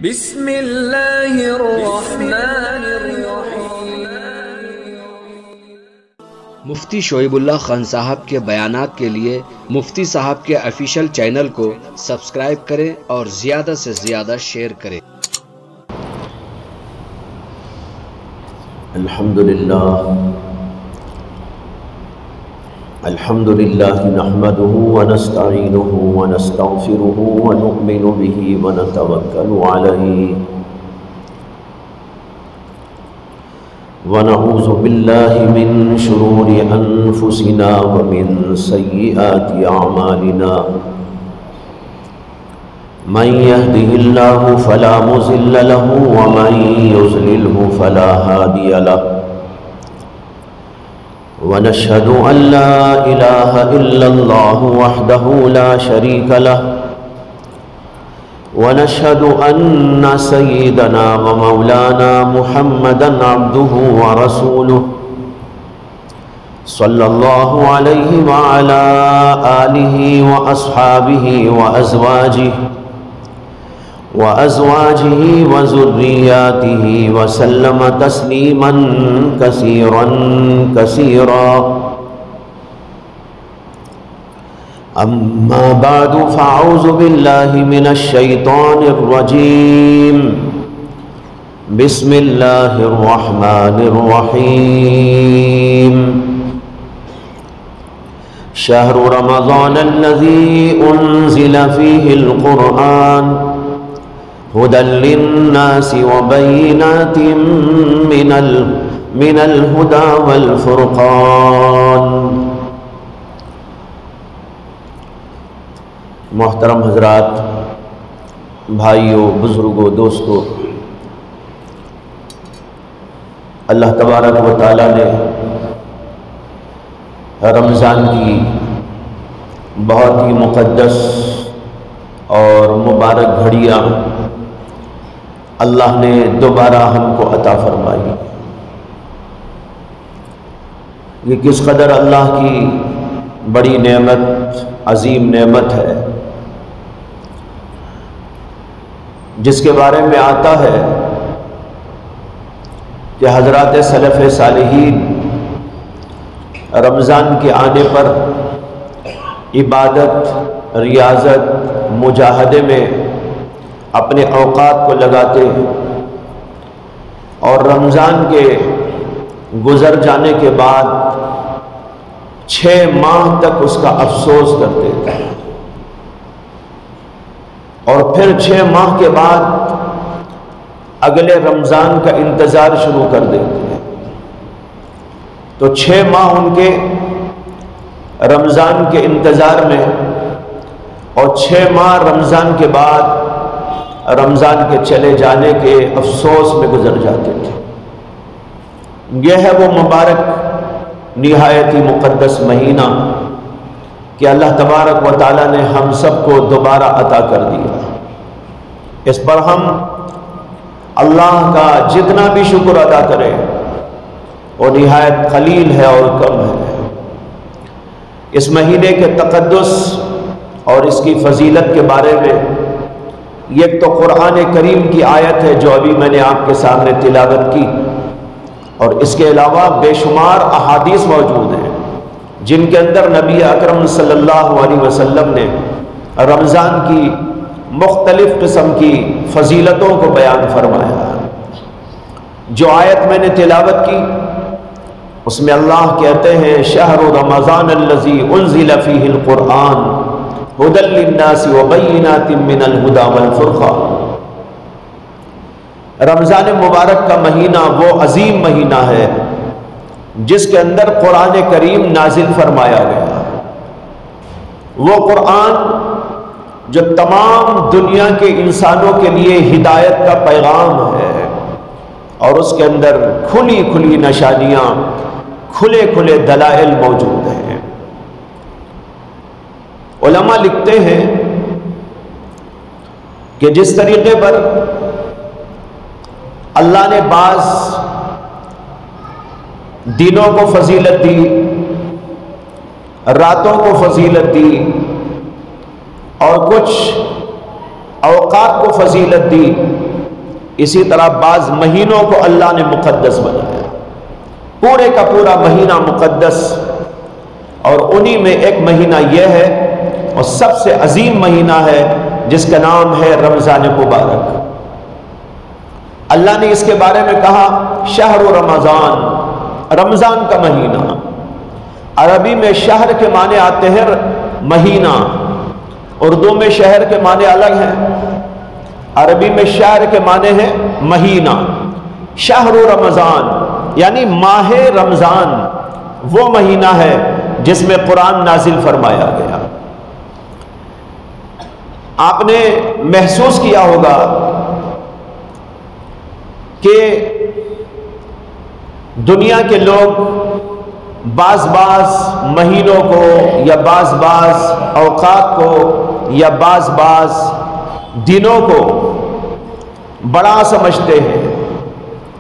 بسم اللہ الرحمن الرحیم۔ مفتی شعیب اللہ خان صاحب کے بیانات کے لیے مفتی صاحب کے آفیشیل چینل کو سبسکرائب کریں اور زیادہ سے زیادہ شیئر کریں۔ الحمدللہ نحمده ونستعینه ونستغفره ونؤمن به ونتوکل علیہ ونعوذ باللہ من شرور انفسنا ومن سیئات اعمالنا من يهده الله فلا مضل له ومن يضلله فلا هادي له ونشهد أن لا إله إلا الله وحده لا شريك له ونشهد أن سيدنا ومولانا محمدا عبده ورسوله صلى الله عليه وعلى آله وأصحابه وأزواجه وذرياته وسلم تسليما كثيرا كثيرا أما بعد فأعوذ بالله من الشيطان الرجيم بسم الله الرحمن الرحيم شهر رمضان الذي أنزل فيه القرآن هدى للناس وبينات من الهدى والفرقان۔ محترم حضرات، بھائیوں، بزرگوں، دوستوں، اللہ تبارک و تعالی نے رمضان کی بہت ہی مقدس اور مبارک گھڑیاں اللہ نے دوبارہ ہم کو عطا فرمائی۔ یہ کس قدر اللہ کی بڑی نعمت، عظیم نعمت ہے، جس کے بارے میں آتا ہے کہ حضرات سلف صالحین رمضان کے آنے پر عبادت، ریاضت، مجاہدے میں اپنے اوقات کو لگاتے اور رمضان کے گزر جانے کے بعد 6 ماہ تک اس کا افسوس کرتے تھے، اور پھر 6 ماہ کے بعد اگلے رمضان کا انتظار شروع کر دیتے ہیں۔ تو 6 ماہ ان کے رمضان کے انتظار میں اور 6 ماہ رمضان کے بعد رمضان کے چلے جانے کے افسوس میں گزر جاتے تھے۔ یہ ہے وہ مبارک نہایت ہی مقدس مہینہ کہ اللہ تبارک و تعالی نے ہم سب کو دوبارہ عطا کر دیا۔ اس پر ہم اللہ کا جتنا بھی شکر ادا کریں وہ نہایت قلیل ہے اور کم ہے۔ اس مہینے کے تقدس اور اس کی فضیلت کے بارے میں ایک تو قرآن کریم کی آیت ہے جو ابھی میں نے آپ کے سامنے تلاوت کی، اور اس کے علاوہ بے شمار احادیث موجود ہیں جن کے اندر نبی اکرم صلی اللہ علیہ وسلم نے رمضان کی مختلف قسم کی فضیلتوں کو بیان فرمایا۔ جو آیت میں نے تلاوت کی اس میں اللہ کہتے ہیں شہر رمضان الذی انزل فیہ القرآن ہدی للناس وبینات من الہدی والفرقان۔ رمضان مبارک کا مہینہ وہ عظیم مہینہ ہے جس کے اندر قرآن کریم نازل فرمایا گیا، وہ قرآن جو تمام دنیا کے انسانوں کے لیے ہدایت کا پیغام ہے، اور اس کے اندر کھلی کھلی نشانیاں، کھلے کھلے دلائل موجود ہیں۔ علماء لکھتے ہیں کہ جس طریقے پر اللہ نے بعض دنوں کو فضیلت دی، راتوں کو فضیلت دی، اور کچھ اوقات کو فضیلت دی، اسی طرح بعض مہینوں کو اللہ نے مقدس بنایا، پورے کا پورا مہینہ مقدس، اور انہی میں ایک مہینہ یہ ہے اور سب سے عظیم مہینہ ہے جس کا نام ہے رمضان مبارک۔ اللہ نے اس کے بارے میں کہا شہر رمضان، رمضان کا مہینہ۔ عربی میں شہر کے معنی آتے ہیں مہینہ، اردو میں شہر کے معنی الگ ہیں۔ عربی میں شہر کے معنی ہے مہینہ۔ شہر رمضان یعنی ماہ رمضان وہ مہینہ ہے جس میں قرآن نازل فرمایا گیا۔ آپ نے محسوس کیا ہوگا کہ دنیا کے لوگ بعض مہینوں کو یا بعض اوقات کو یا بعض دنوں کو بڑا سمجھتے ہیں،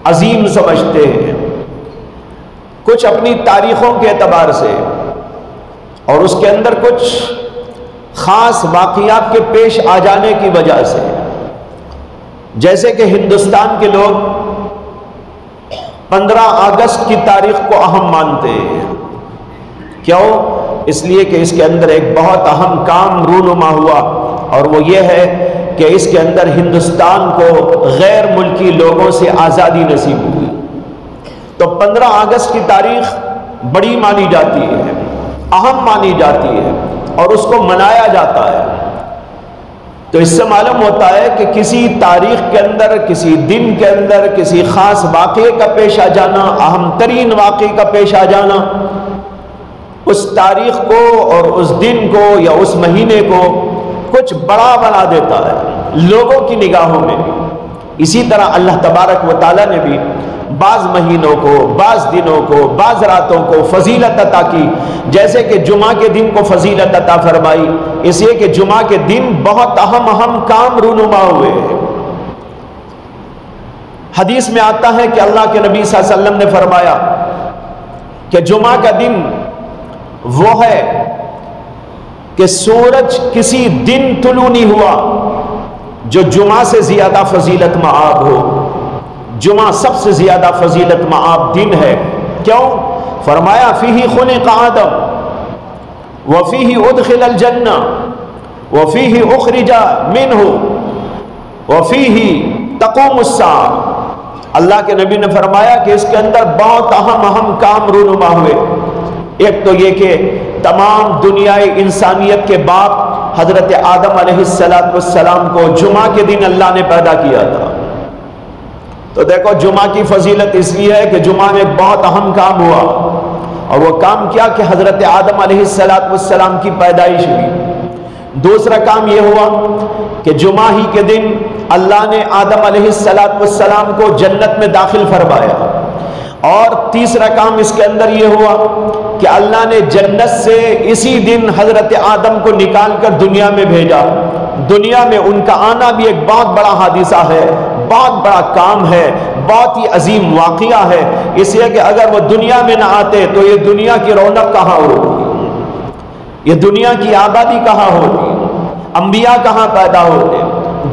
عظیم سمجھتے ہیں، کچھ اپنی تاریخوں کے اعتبار سے اور اس کے اندر کچھ خاص واقعات کے پیش آ جانے کی وجہ سے۔ جیسے کہ ہندوستان کے لوگ 15 اگست کی تاریخ کو اہم مانتے ہیں۔ کیوں؟ اس لیے کہ اس کے اندر ایک بہت اہم کام رونما ہوا، اور وہ یہ ہے کہ اس کے اندر ہندوستان کو غیر ملکی لوگوں سے آزادی نصیب ہوئی۔ تو 15 اگست کی تاریخ بڑی مانی جاتی ہے، اہم مانی جاتی ہے، اور اس کو منایا جاتا ہے۔ تو اس سے معلوم ہوتا ہے کہ کسی تاریخ کے اندر، کسی دن کے اندر کسی خاص واقعے کا پیش آ جانا، اہم ترین واقعے کا پیش آ جانا، اس تاریخ کو اور اس دن کو یا اس مہینے کو کچھ بڑا بنا دیتا ہے لوگوں کی نگاہوں میں بھی۔ اسی طرح اللہ تبارک و تعالیٰ نے بھی بعض مہینوں کو، بعض دنوں کو، بعض راتوں کو فضیلت عطا کی۔ جیسے کہ جمعہ کے دن کو فضیلت عطا فرمائی، اس لیے کہ جمعہ کے دن بہت اہم کام رونما ہوئے ہیں۔ حدیث میں آتا ہے کہ اللہ کے نبی صلی اللہ علیہ وسلم نے فرمایا کہ جمعہ کا دن وہ ہے کہ سورج کسی دن طلوع نہیں ہوا جو جمعہ سے زیادہ فضیلت مآب ہو۔ جمعہ سب سے زیادہ فضیلت مآب دن ہے۔ کیوں؟ فرمایا فیہ خلق آدم وفیہ ادخل الجنہ وفیہ اخرج منہ وفیہ تقوم الساعہ۔ اللہ کے نبی نے فرمایا کہ اس کے اندر بہت اہم کام رونما ہوئے۔ ایک تو یہ کہ تمام دنیائے انسانیت کے باپ حضرت آدم علیہ السلام کو جمعہ کے دن اللہ نے پیدا کیا تھا۔ تو دیکھو جمعہ کی فضیلت اس لیے ہے کہ جمعہ میں ایک بہت اہم کام ہوا، اور وہ کام کیا کہ حضرت آدم علیہ السلام کی پیدائش ہوئی۔ دوسرا کام یہ ہوا کہ جمعہ ہی کے دن اللہ نے آدم علیہ السلام کو جنت میں داخل فرمایا، اور تیسرا کام اس کے اندر یہ ہوا کہ اللہ نے جنت سے اسی دن حضرت آدم کو نکال کر دنیا میں بھیجا۔ دنیا میں ان کا آنا بھی ایک بہت بڑا حادثہ ہے، بہت بڑا کام ہے، بہت ہی عظیم واقعہ ہے، اس لیے کہ اگر وہ دنیا میں نہ آتے تو یہ دنیا کی رونق کہاں ہوتی، یہ دنیا کی آبادی کہاں ہوتی، انبیاء کہاں پیدا ہوتے،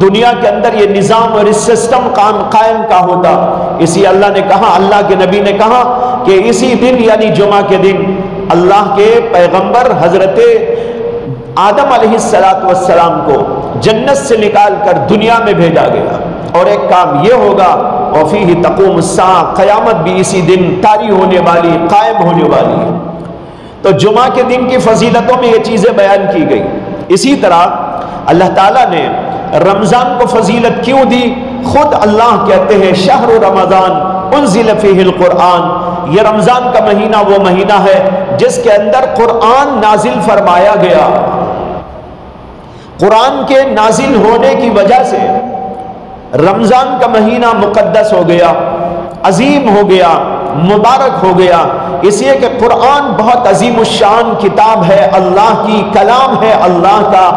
دنیا کے اندر یہ نظام اور اس سسٹم قائم کا ہوتا۔ اسی اللہ نے کہا، اللہ کے نبی نے کہا کہ اسی دن یعنی جمعہ کے دن اللہ کے پیغمبر حضرت آدم علیہ السلام کو جنت سے نکال کر دنیا میں بھیجا گیا۔ اور ایک کام یہ ہوگا وفیہ تقوم الساعہ، قیامت بھی اسی دن طاری ہونے والی، قائم ہونے والی ہے۔ تو جمعہ کے دن کی فضیلتوں میں یہ چیزیں بیان کی گئی۔ اسی طرح اللہ تعالیٰ نے رمضان کو فضیلت کیوں دی؟ خود اللہ کہتے ہیں شہر رمضان انزل فیہ القرآن، یہ رمضان کا مہینہ وہ مہینہ ہے جس کے اندر قرآن نازل فرمایا گیا۔ قرآن کے نازل ہونے کی وجہ سے رمضان کا مہینہ مقدس ہو گیا، عظیم ہو گیا، مبارک ہو گیا، اس لیے کہ قرآن بہت عظیم الشان کتاب ہے، اللہ کی کلام ہے، اللہ کا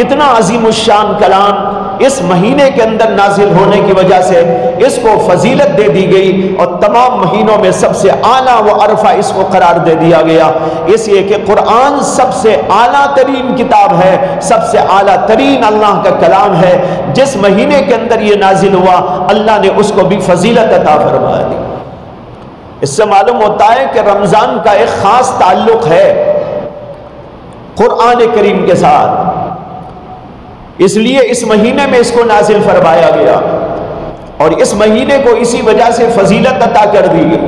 اتنا عظیم الشان کلام اس مہینے کے اندر نازل ہونے کی وجہ سے اس کو فضیلت دے دی گئی اور تمام مہینوں میں سب سے اعلیٰ و عرفہ اس کو قرار دے دیا گیا، اس لیے کہ قرآن سب سے اعلیٰ ترین کتاب ہے، سب سے اعلیٰ ترین اللہ کا کلام ہے۔ جس مہینے کے اندر یہ نازل ہوا اللہ نے اس کو بھی فضیلت عطا فرما دی۔ اس سے معلوم ہوتا ہے کہ رمضان کا ایک خاص تعلق ہے قرآن کریم کے ساتھ، اس لیے اس مہینے میں اس کو نازل فرمایا گیا اور اس مہینے کو اسی وجہ سے فضیلت عطا کر دی گئی۔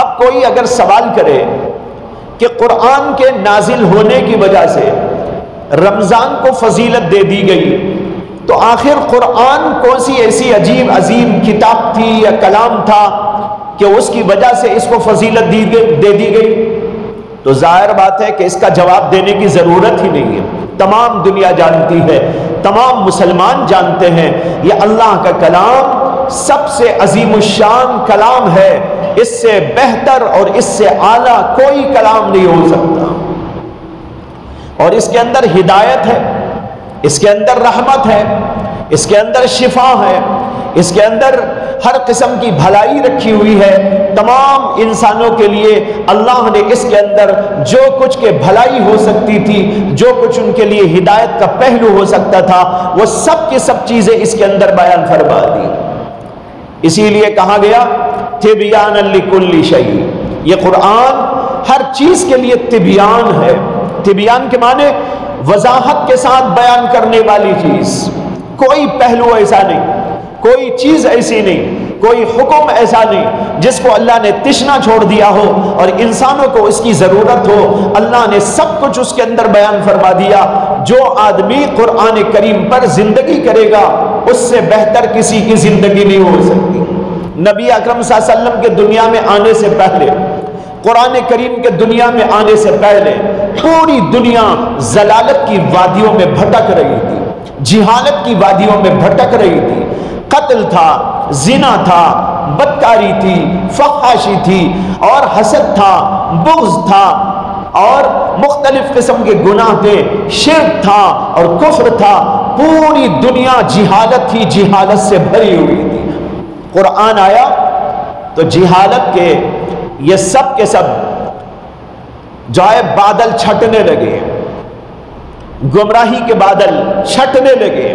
اب کوئی اگر سوال کرے کہ قرآن کے نازل ہونے کی وجہ سے رمضان کو فضیلت دے دی گئی تو آخر قرآن کون سی ایسی عجیب عظیم کتاب تھی یا کلام تھا کہ اس کی وجہ سے اس کو فضیلت دے دی گئی؟ تو ظاہر بات ہے کہ اس کا جواب دینے کی ضرورت ہی نہیں ہے، تمام دنیا جانتی ہے، تمام مسلمان جانتے ہیں یہ اللہ کا کلام سب سے عظیم الشان کلام ہے، اس سے بہتر اور اس سے اعلیٰ کوئی کلام نہیں ہو سکتا، اور اس کے اندر ہدایت ہے، اس کے اندر رحمت ہے، اس کے اندر شفا ہے، اس کے اندر ہر قسم کی بھلائی رکھی ہوئی ہے۔ تمام انسانوں کے لیے اللہ نے اس کے اندر جو کچھ کے بھلائی ہو سکتی تھی، جو کچھ ان کے لیے ہدایت کا پہلو ہو سکتا تھا، وہ سب کی سب چیزیں اس کے اندر بیان فرما دی۔ اسی لیے کہا گیا تبیان لکل شیء، یہ قرآن ہر چیز کے لیے تبیان ہے۔ تبیان کے معنی وضاحت کے ساتھ بیان کرنے والی چیز، کوئی پہلو ایسا نہیں، کوئی چیز ایسی نہیں، کوئی حکم ایسا نہیں جس کو اللہ نے تشنا چھوڑ دیا ہو اور انسانوں کو اس کی ضرورت ہو، اللہ نے سب کچھ اس کے اندر بیان فرما دیا۔ جو آدمی قرآن کریم پر زندگی کرے گا اس سے بہتر کسی کی زندگی نہیں ہو سکتی۔ نبی اکرم صلی اللہ علیہ وسلم کے دنیا میں آنے سے پہلے، قرآن کریم کے دنیا میں آنے سے پہلے پوری دنیا ضلالت کی وادیوں میں بھٹک رہی تھی، جہالت کی وادیوں میں بھٹک رہی تھی۔ قتل تھا، زنا تھا، بدکاری تھی، فحاشی تھی، اور حسد تھا، بغض تھا، اور مختلف قسم کے گناہ تھے، شرک تھا اور کفر تھا۔ پوری دنیا جہالت تھی، جہالت سے بھری ہوئی تھی۔ قرآن آیا تو جہالت کے یہ سب کے سب جو ہے بادل چھٹنے لگے، گمراہی کے بادل چھٹنے لگے،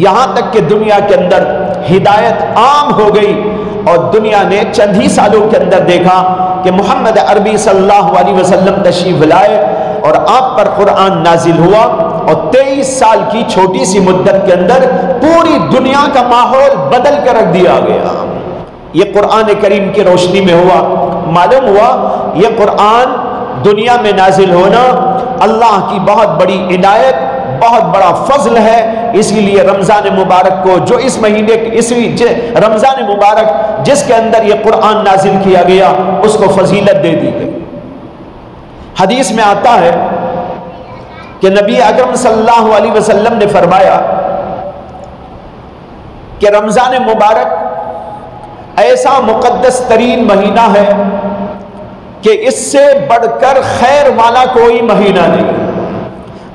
یہاں تک کہ دنیا کے اندر ہدایت عام ہو گئی، اور دنیا نے چند ہی سالوں کے اندر دیکھا کہ محمد عربی صلی اللہ علیہ وسلم تشریف لائے اور آپ پر قرآن نازل ہوا، اور 23 سال کی چھوٹی سی مدت کے اندر پوری دنیا کا ماحول بدل کر رکھ دیا گیا۔ یہ قرآن کریم کی روشنی میں ہوا۔ معلوم ہوا یہ قرآن دنیا میں نازل ہونا اللہ کی بہت بڑی عنایت، بہت بڑا فضل ہے۔ اسی لیے رمضان مبارک کو، جو اس مہینے رمضان مبارک جس کے اندر یہ قرآن نازل کیا گیا، اس کو فضیلت دے دی گئی۔ حدیث میں آتا ہے کہ نبی اکرم صلی اللہ علیہ وسلم نے فرمایا کہ رمضان مبارک ایسا مقدس ترین مہینہ ہے کہ اس سے بڑھ کر خیر والا کوئی مہینہ نہیں۔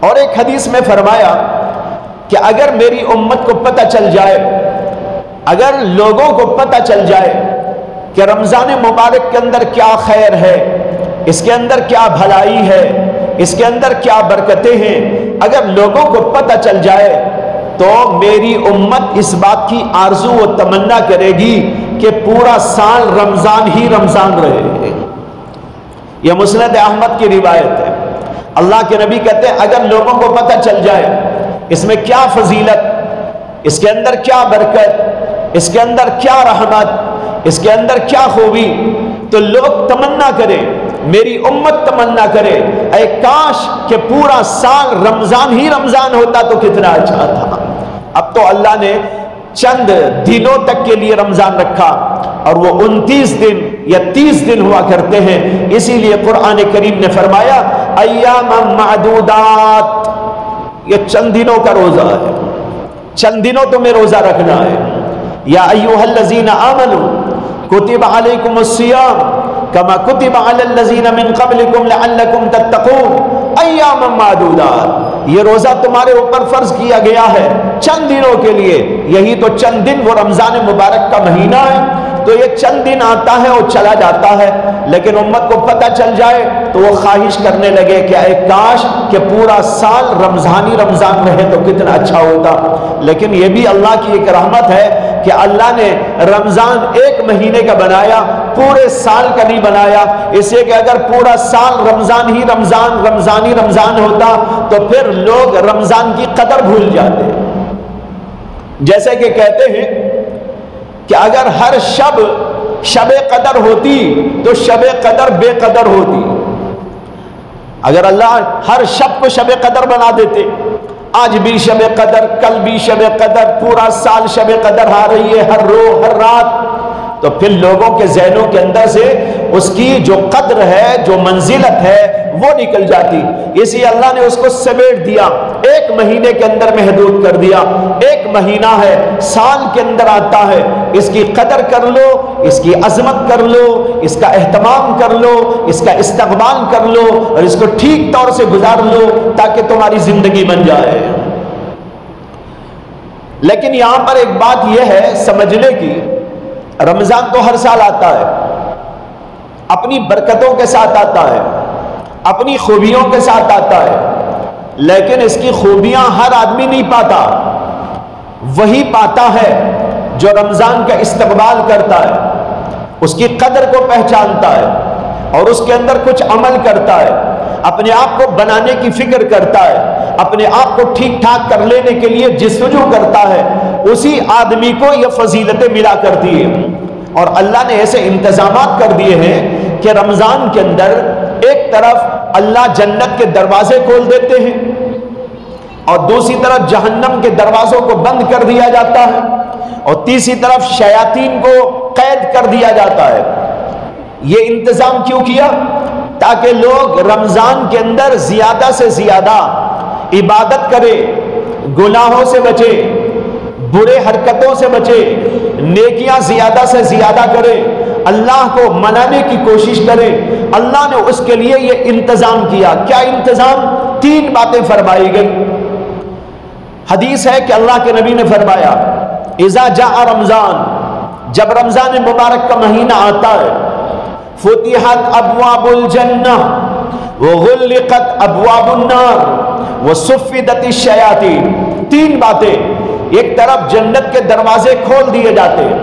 اور ایک حدیث میں فرمایا کہ اگر میری امت کو پتہ چل جائے، اگر لوگوں کو پتہ چل جائے کہ رمضان مبارک کے اندر کیا خیر ہے، اس کے اندر کیا بھلائی ہے، اس کے اندر کیا برکتیں ہیں، اگر لوگوں کو پتہ چل جائے تو میری امت اس بات کی آرزو و تمنا کرے گی کہ پورا سال رمضان ہی رمضان رہے۔ یہ مسند احمد کی روایت ہے۔ اللہ کے نبی کہتے ہیں اگر لوگوں کو پتہ چل جائے اس میں کیا فضیلت، اس کے اندر کیا برکت، اس کے اندر کیا رحمت، اس کے اندر کیا خوبی، تو لوگ تمنا کریں، میری امت تمنا کرے اے کاش کہ پورا سال رمضان ہی رمضان ہوتا تو کتنا اچھا تھا۔ اب تو اللہ نے چند دنوں تک کے لیے رمضان رکھا، اور وہ 29 دن یا 30 دن ہوا کرتے ہیں۔ اسی لیے قرآن کریم نے فرمایا ایام معدودات، یہ چند دنوں کا روزہ ہے، چند دنوں تمہیں روزہ رکھنا ہے۔ یا ایھا الذین آمنوا کتب علیکم الصیام کما کتب علی الذین من قبلکم لعلکم تتقون ایام معدودات۔ یہ روزہ تمہارے اوپر فرض کیا گیا ہے چند دنوں کے لیے، یہی تو چند دن وہ رمضان مبارک کا مہینہ ہے، تو یہ چند دن آتا ہے اور چلا جاتا ہے، لیکن امت کو پتہ چل جائے تو وہ خواہش کرنے لگے کہ اے کاش کہ پورا سال رمضانی رمضان رہے تو کتنا اچھا ہوتا۔ لیکن یہ بھی اللہ کی ایک رحمت ہے کہ اللہ نے رمضان ایک مہینے کا بنایا، پورے سال کا نہیں بنایا، اس لیے کہ اگر پورا سال رمضان ہی رمضان رمضانی رمضان ہوتا تو پھر لوگ رمضان کی قدر بھول جاتے۔ جیسے کہ کہتے ہیں کہ اگر ہر شب شب قدر ہوتی تو شب قدر بے قدر ہوتی۔ اگر اللہ ہر شب کو شب قدر بنا دیتے، آج بھی شب قدر، کل بھی شب قدر، پورا سال شب قدر آ رہی ہے ہر روز ہر رات، تو پھر لوگوں کے ذہنوں کے اندر سے اس کی جو قدر ہے، جو منزلت ہے، وہ نکل جاتی۔ اسی اللہ نے اس کو سمیٹ دیا، ایک مہینے کے اندر محدود کر دیا۔ ایک مہینہ ہے، سال کے اندر آتا ہے، اس کی قدر کر لو، اس کی عظمت کر لو، اس کا اہتمام کر لو، اس کا استقبال کر لو اور اس کو ٹھیک طور سے گزار لو تاکہ تمہاری زندگی بن جائے۔ لیکن یہاں پر ایک بات یہ ہے سمجھنے کی، رمضان تو ہر سال آتا ہے، اپنی برکتوں کے ساتھ آتا ہے، اپنی خوبیوں کے ساتھ آتا ہے، لیکن اس کی خوبیاں ہر آدمی نہیں پاتا۔ وہی پاتا ہے جو رمضان کا استقبال کرتا ہے، اس کی قدر کو پہچانتا ہے اور اس کے اندر کچھ عمل کرتا ہے، اپنے آپ کو بنانے کی فکر کرتا ہے، اپنے آپ کو ٹھیک ٹھاک کر لینے کے لیے جستجو کرتا ہے، اسی آدمی کو یہ فضیلتیں ملا کرتی ہیں۔ اور اللہ نے ایسے انتظامات کر دیے ہیں کہ رمضان کے اندر ایک طرف اللہ جنت کے دروازے کھول دیتے ہیں اور دوسری طرف جہنم کے دروازوں کو بند کر دیا جاتا ہے اور تیسری طرف شیاطین کو قید کر دیا جاتا ہے۔ یہ انتظام کیوں کیا؟ تاکہ لوگ رمضان کے اندر زیادہ سے زیادہ عبادت کرے، گناہوں سے بچے، برے حرکتوں سے بچے، نیکیاں زیادہ سے زیادہ کرے، اللہ کو منانے کی کوشش کرے۔ اللہ نے اس کے لیے یہ انتظام کیا۔ کیا انتظام؟ 3 باتیں فرمائی گئی۔ حدیث ہے کہ اللہ کے نبی نے فرمایا اذا جاء رمضان، جب رمضان مبارک کا مہینہ آتا ہے، فتحت ابواب الجنہ وغلقت ابواب النار وصفدت الشیاطین۔ 3 باتیں، ایک طرف جنت کے دروازے کھول دیے جاتے ہیں،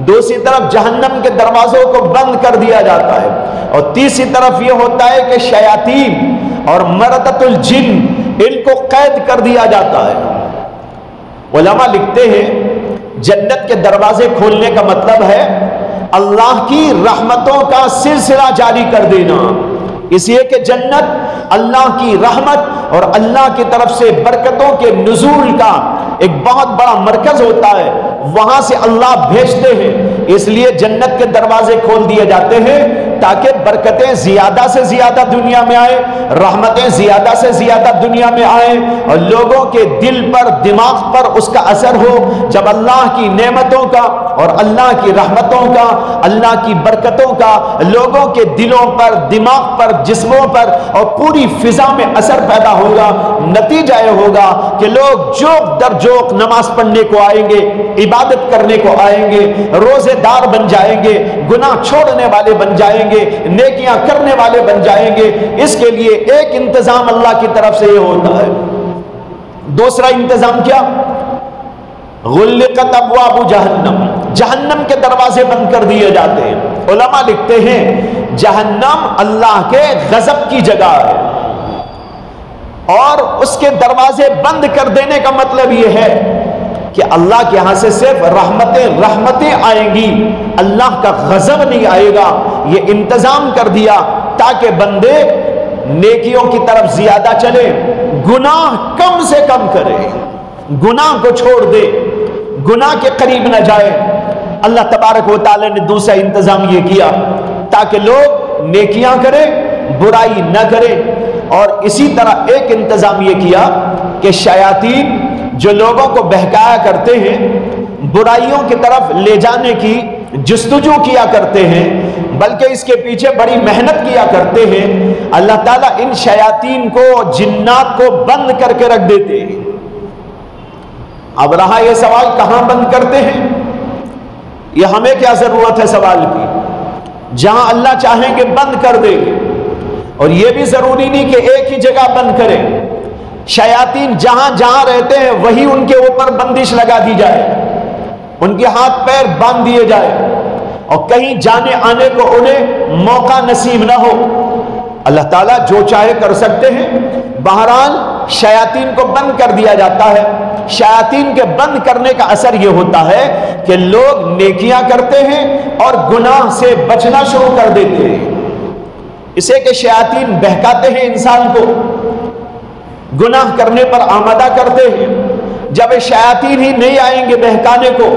دوسری طرف جہنم کے دروازوں کو بند کر دیا جاتا ہے اور تیسری طرف یہ ہوتا ہے کہ شیاطین اور مردۃ الجن ان کو قید کر دیا جاتا ہے۔ علماء لکھتے ہیں جنت کے دروازے کھولنے کا مطلب ہے اللہ کی رحمتوں کا سلسلہ جاری کر دینا، اس لیے کہ جنت اللہ کی رحمت اور اللہ کی طرف سے برکتوں کے نزول کا ایک بہت بڑا مرکز ہوتا ہے، وہاں سے اللہ بھیجتے ہیں، اس لیے جنت کے دروازے کھول دیے جاتے ہیں تاکہ برکتیں زیادہ سے زیادہ دنیا میں آئیں، رحمتیں زیادہ سے زیادہ دنیا میں آئیں اور لوگوں کے دل پر دماغ پر اس کا اثر ہو۔ جب اللہ کی نعمتوں کا اور اللہ کی رحمتوں کا، اللہ کی برکتوں کا لوگوں کے دلوں پر، دماغ پر، جسموں پر اور پوری فضا میں اثر پیدا ہوگا، نتیجہ یہ ہوگا کہ لوگ جوق در جوق نماز پڑھنے کو آئیں گے، عبادت کرنے کو آئیں گے، روزے دار بن جائیں گے، گناہ چھوڑنے والے بن جائیں گے، نیکیاں کرنے والے بن جائیں گے۔ اس کے لیے ایک انتظام اللہ کی طرف سے یہ ہوتا ہے۔ دوسرا انتظام کیا؟ غلقت ابواب جہنم، جہنم کے دروازے بند کر دیے جاتے ہیں۔ علماء لکھتے ہیں جہنم اللہ کے غضب کی جگہ ہے اور اس کے دروازے بند کر دینے کا مطلب یہ ہے کہ اللہ کے ہاں سے صرف رحمتیں آئیں گی، اللہ کا غضب نہیں آئے گا۔ یہ انتظام کر دیا تاکہ بندے نیکیوں کی طرف زیادہ چلے، گناہ کم سے کم کرے، گناہ کو چھوڑ دے، گناہ کے قریب نہ جائے۔ اللہ تبارک و تعالی نے دوسرا انتظام یہ کیا تاکہ لوگ نیکیاں کریں، برائی نہ کریں، اور اسی طرح ایک انتظام یہ کیا کہ شیاطین جو لوگوں کو بہکایا کرتے ہیں، برائیوں کی طرف لے جانے کی جستجو کیا کرتے ہیں، بلکہ اس کے پیچھے بڑی محنت کیا کرتے ہیں، اللہ تعالیٰ ان شیاطین کو، جنات کو بند کر کے رکھ دیتے ہیں۔ اب رہا یہ سوال کہاں بند کرتے ہیں؟ یہ ہمیں کیا ضرورت ہے سوال کی؟ جہاں اللہ چاہیں گے بند کر دیں گے، اور یہ بھی ضروری نہیں کہ ایک ہی جگہ بند کریں۔ شیاطین جہاں جہاں رہتے ہیں وہی ان کے اوپر بندش لگا دی جائے، ان کے ہاتھ پیر باندھ دیے جائے، اور کہیں جانے آنے کو انہیں موقع نصیب نہ ہو۔ اللہ تعالیٰ جو چاہے کر سکتے ہیں۔ بہرحال شیاطین کو بند کر دیا جاتا ہے۔ شیاطین کے بند کرنے کا اثر یہ ہوتا ہے کہ لوگ نیکیاں کرتے ہیں اور گناہ سے بچنا شروع کر دیتے ہیں۔ اسے کہ شیاطین بہکاتے ہیں انسان کو، گناہ کرنے پر آمادہ کرتے ہیں۔ جب شیاطین ہی نہیں آئیں گے بہکانے کو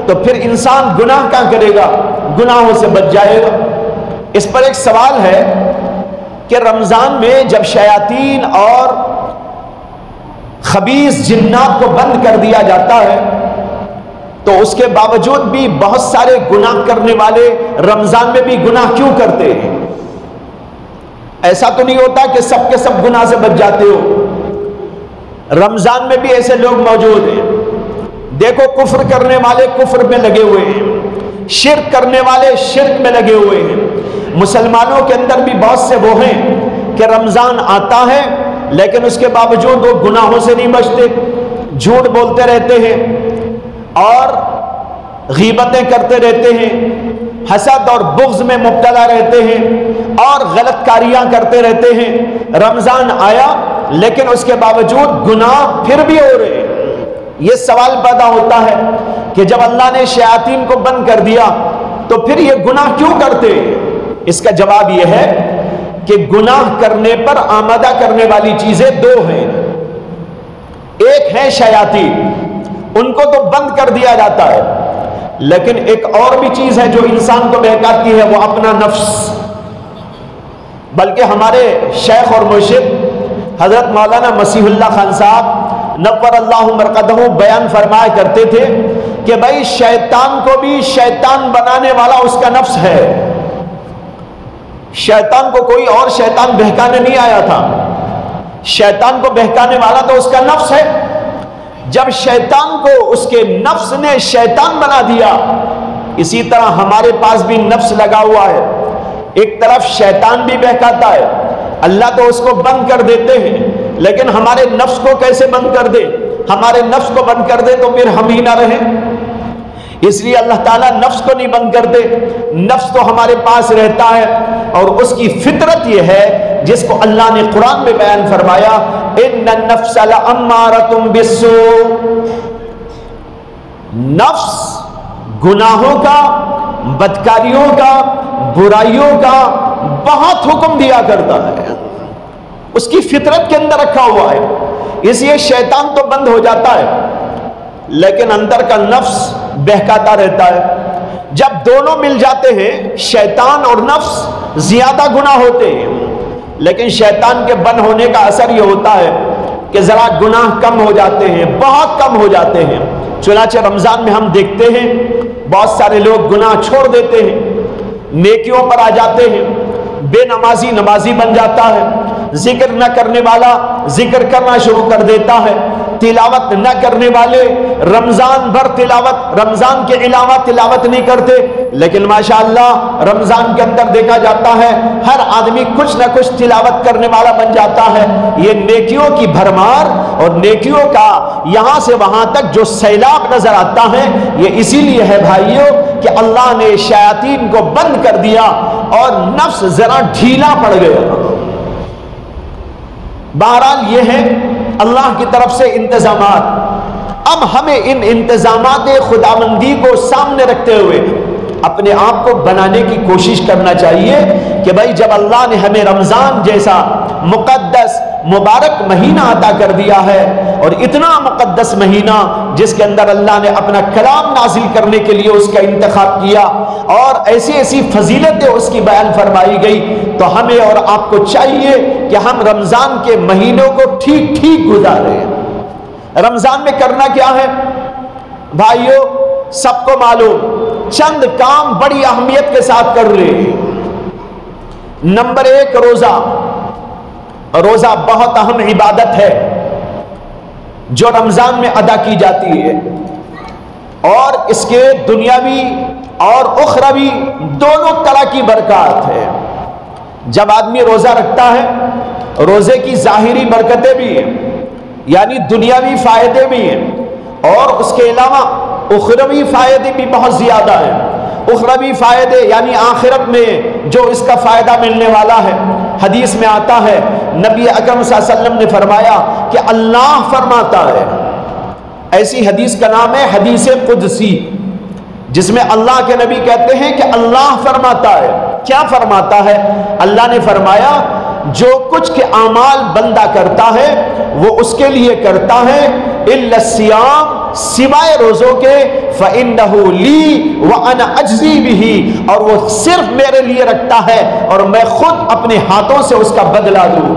تو پھر انسان گناہ کہاں کرے گا، گناہوں سے بچ جائے گا۔ اس پر ایک سوال ہے کہ رمضان میں جب شیاطین اور خبیث جنات کو بند کر دیا جاتا ہے تو اس کے باوجود بھی بہت سارے گناہ کرنے والے رمضان میں بھی گناہ کیوں کرتے ہیں؟ ایسا تو نہیں ہوتا کہ سب کے سب گناہ سے بچ جاتے ہو۔ رمضان میں بھی ایسے لوگ موجود ہیں۔ دیکھو کفر کرنے والے کفر میں لگے ہوئے ہیں، شرک کرنے والے شرک میں لگے ہوئے ہیں۔ مسلمانوں کے اندر بھی بہت سے وہ ہیں کہ رمضان آتا ہے لیکن اس کے باوجود وہ گناہوں سے نہیں بچتے، جھوٹ بولتے رہتے ہیں اور غیبتیں کرتے رہتے ہیں، حسد اور بغض میں مبتلا رہتے ہیں اور غلط کاریاں کرتے رہتے ہیں۔ رمضان آیا لیکن اس کے باوجود گناہ پھر بھی ہو رہے ہیں۔ یہ سوال پیدا ہوتا ہے کہ جب اللہ نے شیاطین کو بند کر دیا تو پھر یہ گناہ کیوں کرتے ہیں؟ اس کا جواب یہ ہے کہ گناہ کرنے پر آمادہ کرنے والی چیزیں دو ہیں۔ ایک ہے شیاطین، ان کو تو بند کر دیا جاتا ہے، لیکن ایک اور بھی چیز ہے جو انسان کو بہکاتی ہے، وہ اپنا نفس۔ بلکہ ہمارے شیخ اور مرشد حضرت مولانا مسیح اللہ خان صاحب نور اللہ مرقدہ بیان فرمایا کرتے تھے کہ بھائی شیطان کو بھی شیطان بنانے والا اس کا نفس ہے۔ شیطان کو کوئی اور شیطان بہکانے نہیں آیا تھا، شیطان کو بہکانے والا تو اس کا نفس ہے۔ جب شیطان کو اس کے نفس نے شیطان بنا دیا، اسی طرح ہمارے پاس بھی نفس لگا ہوا ہے، ایک طرف شیطان بھی بہکاتا ہے، اللہ تو اس کو بند کر دیتے ہیں، لیکن ہمارے نفس کو کیسے بند کر دے؟ ہمارے نفس کو بند کر دے تو پھر ہم ہی نہ رہیں۔ اس لیے اللہ تعالیٰ نفس کو نہیں بند کرتے، نفس تو ہمارے پاس رہتا ہے، اور اس کی فطرت یہ ہے جس کو اللہ نے قرآن میں بیان فرمایا، ان النفس لامارۃ بالسوء۔ نفس گناہوں کا، بدکاریوں کا، برائیوں کا بہت حکم دیا کرتا ہے، اس کی فطرت کے اندر رکھا ہوا ہے۔ اس لیے شیطان تو بند ہو جاتا ہے لیکن اندر کا نفس بہکاتا رہتا ہے۔ جب دونوں مل جاتے ہیں، شیطان اور نفس، زیادہ گناہ ہوتے ہیں، لیکن شیطان کے بند ہونے کا اثر یہ ہوتا ہے کہ ذرا گناہ کم ہو جاتے ہیں، بہت کم ہو جاتے ہیں۔ چنانچہ رمضان میں ہم دیکھتے ہیں بہت سارے لوگ گناہ چھوڑ دیتے ہیں، نیکیوں پر آ جاتے ہیں، بے نمازی نمازی بن جاتا ہے، ذکر نہ کرنے والا ذکر کرنا شروع کر دیتا ہے، تلاوت نہ کرنے والے رمضان بھر تلاوت، رمضان کے علاوہ تلاوت نہیں کرتے، لیکن ماشاءاللہ رمضان کے اندر دیکھا جاتا ہے ہر آدمی کچھ نہ کچھ تلاوت کرنے والا بن جاتا ہے۔ یہ نیکیوں کی بھرمار اور نیکیوں کا یہاں سے وہاں تک جو سیلاب نظر آتا ہے، یہ اسی لیے ہے بھائیوں کہ اللہ نے شیاطین کو بند کر دیا اور نفس ذرا ڈھیلا پڑ گیا۔ بہرحال یہ ہے اللہ کی طرف سے انتظامات۔ اب ہمیں ان انتظامات خداوندی کو سامنے رکھتے ہوئے اپنے آپ کو بنانے کی کوشش کرنا چاہیے کہ بھائی جب اللہ نے ہمیں رمضان جیسا مقدس مبارک مہینہ عطا کر دیا ہے، اور اتنا مقدس مہینہ جس کے اندر اللہ نے اپنا کلام نازل کرنے کے لیے اس کا انتخاب کیا اور ایسی ایسی فضیلتیں اس کی بیان فرمائی گئی، تو ہمیں اور آپ کو چاہیے کہ ہم رمضان کے مہینوں کو ٹھیک ٹھیک گزاریں۔ رمضان میں کرنا کیا ہے بھائیو؟ سب کو معلوم چند کام بڑی اہمیت کے ساتھ کر لے۔ نمبر 1 روزہ۔ روزہ بہت اہم عبادت ہے جو رمضان میں ادا کی جاتی ہے، اور اس کے دنیاوی اور اخروی دونوں طرح کی برکات ہے۔ جب آدمی روزہ رکھتا ہے، روزے کی ظاہری برکتیں بھی ہیں، یعنی دنیاوی فائدے بھی ہیں، اور اس کے علاوہ اخروی فائدے بھی بہت زیادہ ہیں۔ اخروی فائدے یعنی آخرت میں جو اس کا فائدہ ملنے والا ہے، حدیث میں آتا ہے، نبی اکرم صلی اللہ علیہ وسلم نے فرمایا کہ اللہ فرماتا ہے، ایسی حدیث کا نام ہے حدیث قدسی، جس میں اللہ کے نبی کہتے ہیں کہ اللہ فرماتا ہے۔ کیا فرماتا ہے؟ اللہ نے فرمایا جو کچھ کے اعمال بندہ کرتا ہے وہ اس کے لیے کرتا ہے الا الصیام، سوائے روزوں کے، فإنہ لی وأنا اجزی بہ، اور وہ صرف میرے لیے رکھتا ہے اور میں خود اپنے ہاتھوں سے اس کا بدلہ دوں۔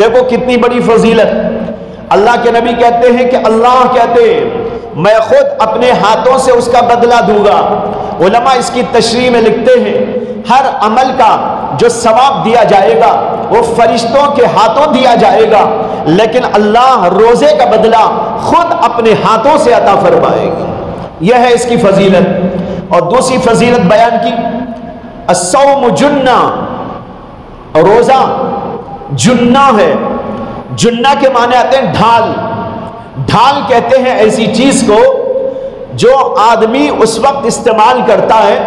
دیکھو کتنی بڑی فضیلت۔ اللہ کے نبی کہتے ہیں کہ اللہ کہتے ہیں میں خود اپنے ہاتھوں سے اس کا بدلہ دوں گا۔ علماء اس کی تشریح میں لکھتے ہیں ہر عمل کا جو ثواب دیا جائے گا وہ فرشتوں کے ہاتھوں دیا جائے گا، لیکن اللہ روزے کا بدلہ خود اپنے ہاتھوں سے عطا فرمائے گا۔ یہ ہے اس کی فضیلت۔ اور دوسری فضیلت بیان کی، الصوم جنہ، روزہ جنہ ہے۔ جنہ کے معنی آتے ہیں ڈھال۔ ڈھال کہتے ہیں ایسی چیز کو جو آدمی اس وقت استعمال کرتا ہے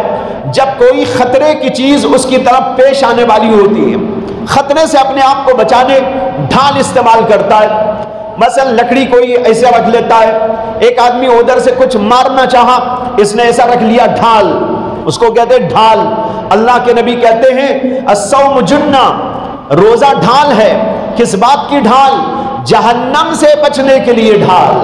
جب کوئی خطرے کی چیز اس کی طرف پیش آنے والی ہوتی ہے، خطرے سے اپنے آپ کو بچانے ڈھال استعمال کرتا ہے۔ مثلا لکڑی کوئی ایسے رکھ لیتا ہے، ایک آدمی ادھر سے کچھ مارنا چاہا، اس نے ایسا رکھ لیا ڈھال، اس کو کہتے ہیں ڈھال۔ اللہ کے نبی کہتے ہیں الصوم جنہ، روزہ ڈھال ہے۔ کس بات کی ڈھال؟ جہنم سے بچنے کے لیے ڈھال۔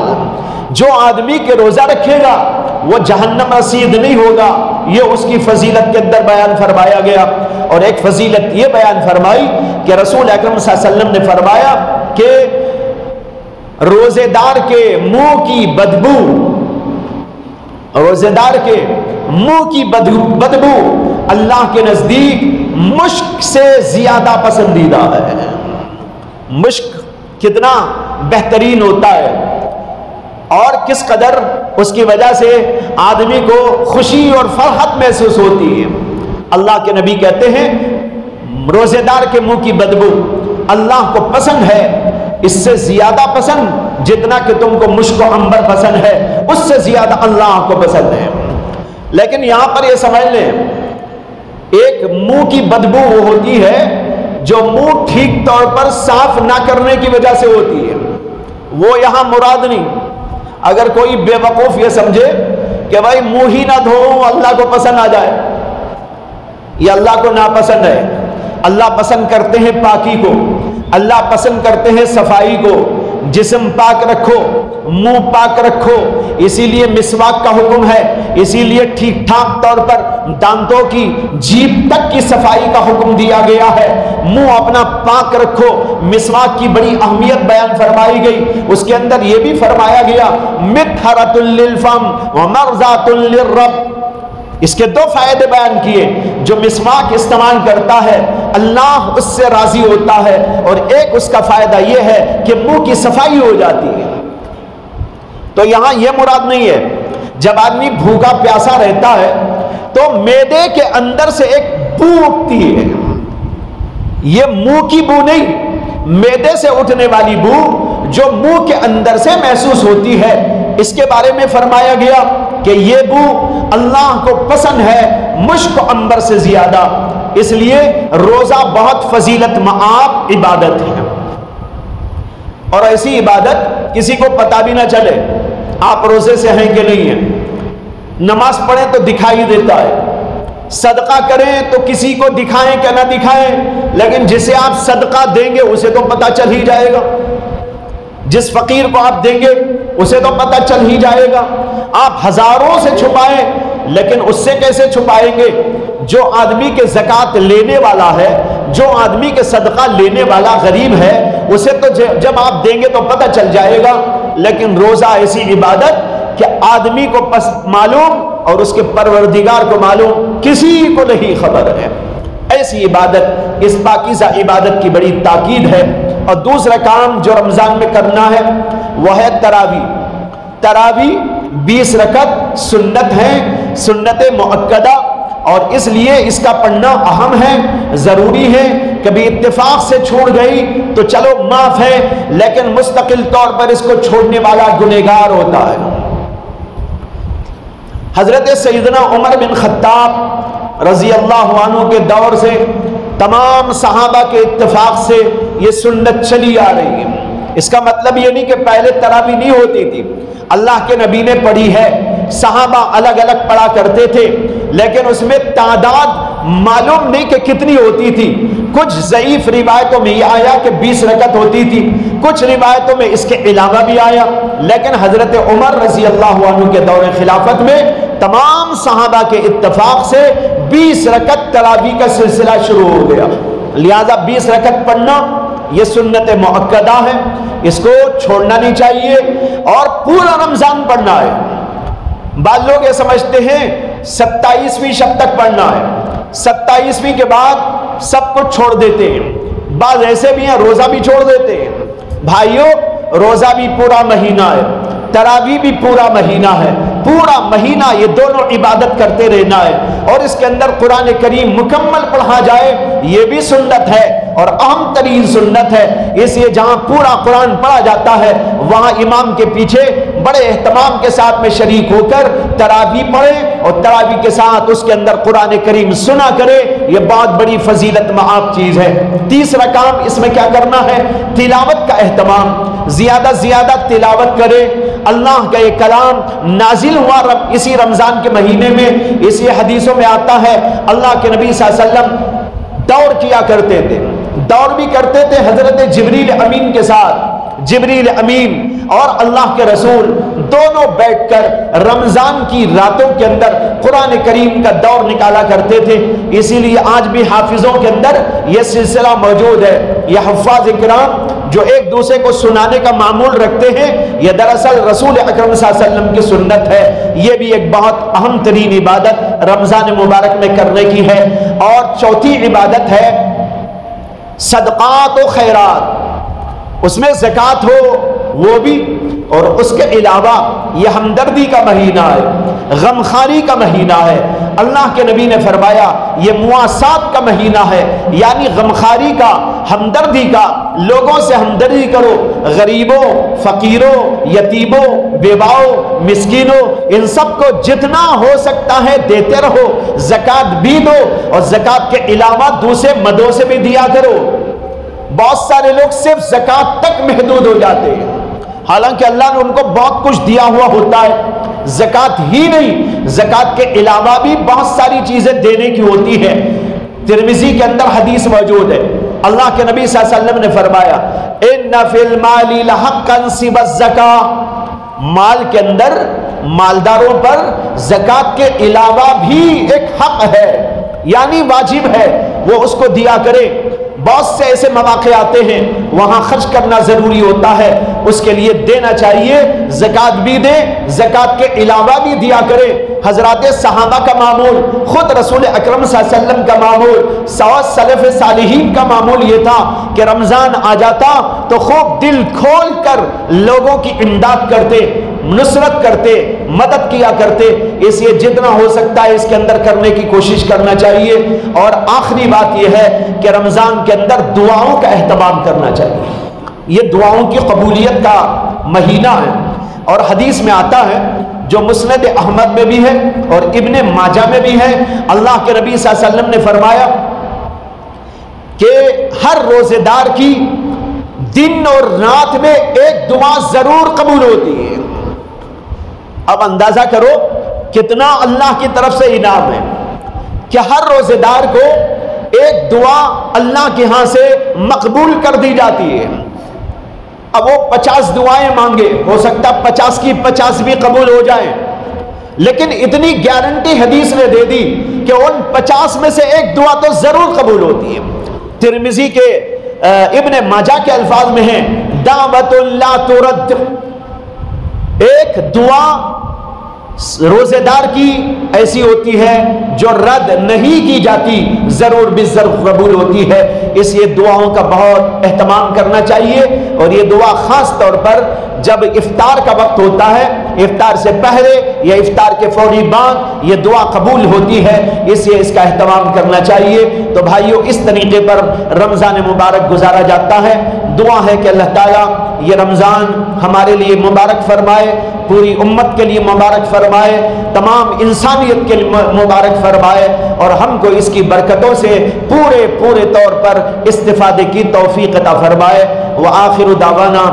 جو آدمی کے روزہ رکھے گا وہ جہنم رسید نہیں ہوگا، یہ اس کی فضیلت کے اندر بیان فرمایا گیا۔ اور ایک فضیلت یہ بیان فرمائی کہ رسول اکرم صلی اللہ علیہ وسلم نے فرمایا کہ روزے دار کے منہ کی بدبو، روزے دار کے منہ کی بدبو اللہ کے نزدیک مشک سے زیادہ پسندیدہ ہے۔ مشک کتنا بہترین ہوتا ہے اور کس قدر اس کی وجہ سے آدمی کو خوشی اور فرحت محسوس ہوتی ہے۔ اللہ کے نبی کہتے ہیں روزے دار کے منہ کی بدبو اللہ کو پسند ہے، اس سے زیادہ پسند جتنا کہ تم کو مشک و عنبر پسند ہے، اس سے زیادہ اللہ کو پسند ہے۔ لیکن یہاں پر یہ سمجھ لیں، ایک منہ کی بدبو وہ ہوتی ہے جو منہ ٹھیک طور پر صاف نہ کرنے کی وجہ سے ہوتی ہے، وہ یہاں مراد نہیں۔ اگر کوئی بے وقوف یہ سمجھے کہ بھائی منہ ہی نہ دھوؤں اللہ کو پسند آ جائے، یہ اللہ کو ناپسند ہے۔ اللہ پسند کرتے ہیں پاکی کو، اللہ پسند کرتے ہیں صفائی کو، جسم پاک رکھو، منہ پاک رکھو، اسی لیے مسواک کا حکم ہے، اسی لیے ٹھیک ٹھاک طور پر دانتوں کی جیب تک کی صفائی کا حکم دیا گیا ہے۔ منہ اپنا پاک رکھو، مسواک کی بڑی اہمیت بیان فرمائی گئی، اس کے اندر یہ بھی فرمایا گیا مطہرۃ للفم ومرضاۃ للرب۔ اس کے دو فائدے بیان کیے، جو مسواک استعمال کرتا ہے اللہ اس سے راضی ہوتا ہے، اور ایک اس کا فائدہ یہ ہے کہ منہ کی صفائی ہو جاتی ہے۔ تو یہاں یہ مراد نہیں ہے جب آدمی بھوکا پیاسا رہتا ہے تو معدے کے اندر سے ایک بو اٹھتی ہے، یہ منہ کی بو نہیں، معدے سے اٹھنے والی بو جو منہ کے اندر سے محسوس ہوتی ہے، اس کے بارے میں فرمایا گیا کہ یہ بو اللہ کو پسند ہے مشک و عنبر سے زیادہ، اس لیے روزہ بہت فضیلت مآب عبادت ہے۔ اور ایسی عبادت کسی کو پتہ بھی نہ چلے آپ روزے سے ہیں کہ نہیں ہیں۔ نماز پڑھیں تو دکھائی دیتا ہے، صدقہ کریں تو کسی کو دکھائیں کہ نہ دکھائیں، لیکن جسے آپ صدقہ دیں گے اسے تو پتہ چل ہی جائے گا، جس فقیر کو آپ دیں گے اسے تو پتہ چل ہی جائے گا۔ آپ ہزاروں سے چھپائیں لیکن اس سے کیسے چھپائیں گے؟ جو آدمی کے زکوٰۃ لینے والا ہے، جو آدمی کے صدقہ لینے والا غریب ہے، اسے تو جب آپ دیں گے تو پتہ چل جائے گا۔ لیکن روزہ ایسی عبادت کہ آدمی کو معلوم اور اس کے پروردگار کو معلوم، کسی کو نہیں خبر ہے۔ ایسی عبادت، اس پاکیزہ عبادت کی بڑی تاکید ہے۔ اور دوسرا کام جو رمضان میں کرنا ہے وہ ہے تراویح۔ تراویح 20 رکعت سنت ہے، سنت مؤکدہ، اور اس لیے اس کا پڑھنا اہم ہے، ضروری ہے۔ کبھی اتفاق سے چھوڑ گئی تو چلو معاف ہے، لیکن مستقل طور پر اس کو چھوڑنے والا گنہگار ہوتا ہے۔ حضرت سیدنا عمر بن خطاب رضی اللہ عنہ کے دور سے تمام صحابہ کے اتفاق سے یہ سنت چلی آ رہی ہے۔ اس کا مطلب یہ نہیں کہ پہلے تراویح نہیں ہوتی تھی، اللہ کے نبی نے پڑھی ہے، صحابہ الگ الگ پڑھا کرتے تھے، لیکن اس میں تعداد معلوم نہیں کہ کتنی ہوتی تھی۔ کچھ ضعیف روایتوں میں یہ آیا کہ 20 رکعت ہوتی تھی، کچھ روایتوں میں اس کے علاوہ بھی آیا، لیکن حضرت عمر رضی اللہ عنہ کے دور خلافت میں تمام صحابہ کے اتفاق سے 20 رکعت تراویح کا سلسلہ شروع ہو گیا۔ لہذا 20 رکعت پڑھنا یہ سنت مؤکدہ ہے، اس کو چھوڑنا نہیں چاہیے، اور پورا رمضان پڑھنا ہے۔ بعض لوگ یہ سمجھتے ہیں 27ویں شب تک پڑھنا ہے، 27ویں کے بعد سب کچھ چھوڑ دیتے ہیں۔ بعض ایسے بھی ہیں روزہ بھی چھوڑ دیتے ہیں۔ بھائیوں، روزہ بھی پورا مہینہ ہے، تراویح بھی پورا مہینہ ہے، پورا مہینہ یہ دونوں عبادت کرتے رہنا ہے، اور اس کے اندر قرآن کریم مکمل پڑھا جائے یہ بھی سنت ہے اور اہم ترین سنت ہے۔ اس لیے جہاں پورا قرآن پڑھا جاتا ہے وہاں امام کے پیچھے بڑے اہتمام کے ساتھ میں شریک ہو کر تراویح پڑھے، اور تراویح کے ساتھ اس کے اندر قرآن کریم سنا کرے، یہ بہت بڑی فضیلت مآب چیز ہے۔ تیسرا کام اس میں کیا کرنا ہے؟ تلاوت کا اہتمام، زیادہ زیادہ تلاوت کرے۔ اللہ کا یہ کلام نازل ہوا اسی رمضان کے مہینے میں، اس لیے حدیثوں میں آتا ہے اللہ کے نبی صلی اللہ علیہ وسلم دور کیا کرتے تھے، دور بھی کرتے تھے حضرت جبریل امین کے ساتھ۔ جبریل امین اور اللہ کے رسول دونوں بیٹھ کر رمضان کی راتوں کے اندر قرآن کریم کا دور نکالا کرتے تھے۔ اسی لیے آج بھی حافظوں کے اندر یہ سلسلہ موجود ہے۔ یہ حفاظ کرام جو ایک دوسرے کو سنانے کا معمول رکھتے ہیں، یہ دراصل رسول اکرم صلی اللہ علیہ وسلم کی سنت ہے۔ یہ بھی ایک بہت اہم ترین عبادت رمضان مبارک میں کرنے کی ہے۔ اور چوتھی عبادت ہے صدقات و خیرات، اس میں زکوٰۃ ہو وہ بھی، اور اس کے علاوہ یہ ہمدردی کا مہینہ ہے، غمخواری کا مہینہ ہے۔ اللہ کے نبی نے فرمایا یہ مواسات کا مہینہ ہے، یعنی غمخواری کا، ہمدردی کا، لوگوں سے ہمدردی کرو، غریبوں، فقیروں، یتیموں، بیواؤں، مسکینوں، ان سب کو جتنا ہو سکتا ہے دیتے رہو، زکوٰۃ بھی دو، اور زکوٰۃ کے علاوہ دوسرے مدوں سے بھی دیا کرو۔ بہت سارے لوگ صرف زکوٰۃ تک محدود ہو جاتے ہیں، حالانکہ اللہ نے ان کو بہت کچھ دیا ہوا ہوتا ہے۔ زکوٰۃ ہی نہیں، زکوٰۃ کے علاوہ بھی بہت ساری چیزیں دینے کی ہوتی ہے۔ ترمذی کے اندر حدیث موجود ہے، اللہ کے نبی صلی اللہ علیہ وسلم نے فرمایا ان فی المال لحقا سوی الزکاۃ، مال کے اندر مالداروں پر زکوٰۃ کے علاوہ بھی ایک حق ہے، یعنی واجب ہے وہ اس کو دیا کرے۔ بہت سے ایسے مواقع آتے ہیں وہاں خرچ کرنا ضروری ہوتا ہے، اس کے لیے دینا چاہیے، زکوٰۃ بھی دے، زکوٰۃ کے علاوہ بھی دیا کرے۔ حضرات صحابہ کا معمول، خود رسول اکرم صلی اللہ علیہ وسلم کا معمول، سلف صالحین کا معمول یہ تھا کہ رمضان آ جاتا تو خوب دل کھول کر لوگوں کی امداد کرتے، نصرت کرتے، مدد کیا کرتے۔ اس لیے جتنا ہو سکتا ہے اس کے اندر کرنے کی کوشش کرنا چاہیے۔ اور آخری بات یہ ہے کہ رمضان کے اندر دعاؤں کا اہتمام کرنا چاہیے، یہ دعاؤں کی قبولیت کا مہینہ ہے، اور حدیث میں آتا ہے جو مسند احمد میں بھی ہے اور ابن ماجہ میں بھی ہے، اللہ کے نبی صلی اللہ علیہ وسلم نے فرمایا کہ ہر روزے دار کی دن اور رات میں ایک دعا ضرور قبول ہوتی ہے۔ اب اندازہ کرو کتنا اللہ کی طرف سے انعام ہے کہ ہر روزے دار کو ایک دعا اللہ کے ہاں سے مقبول کر دی جاتی ہے۔ اب وہ 50 دعائیں مانگے، ہو سکتا 50 کی 50 بھی قبول ہو جائیں، لیکن اتنی گارنٹی حدیث نے دے دی کہ ان 50 میں سے ایک دعا تو ضرور قبول ہوتی ہے۔ ترمذی کے ابن ماجہ کے الفاظ میں ہیں دعوت لا ترد، ایک دعا روزے دار کی ایسی ہوتی ہے جو رد نہیں کی جاتی، ضرور بالضرور قبول ہوتی ہے، اس لیے دعاؤں کا بہت اہتمام کرنا چاہیے۔ اور یہ دعا خاص طور پر جب افطار کا وقت ہوتا ہے، افطار سے پہلے یا افطار کے فوری بعد یہ دعا قبول ہوتی ہے، اس لیے اس کا اہتمام کرنا چاہیے۔ تو بھائیو، اس طریقے پر رمضان مبارک گزارا جاتا ہے۔ دعا ہے کہ اللہ تعالیٰ یہ رمضان ہمارے لیے مبارک فرمائے، پوری امت کے لیے مبارک فرمائے، تمام انسانیت کے لیے مبارک فرمائے، اور ہم کو اس کی برکتوں سے پورے طور پر استفادے کی توفیق عطا فرمائے۔ وآخر دعوانا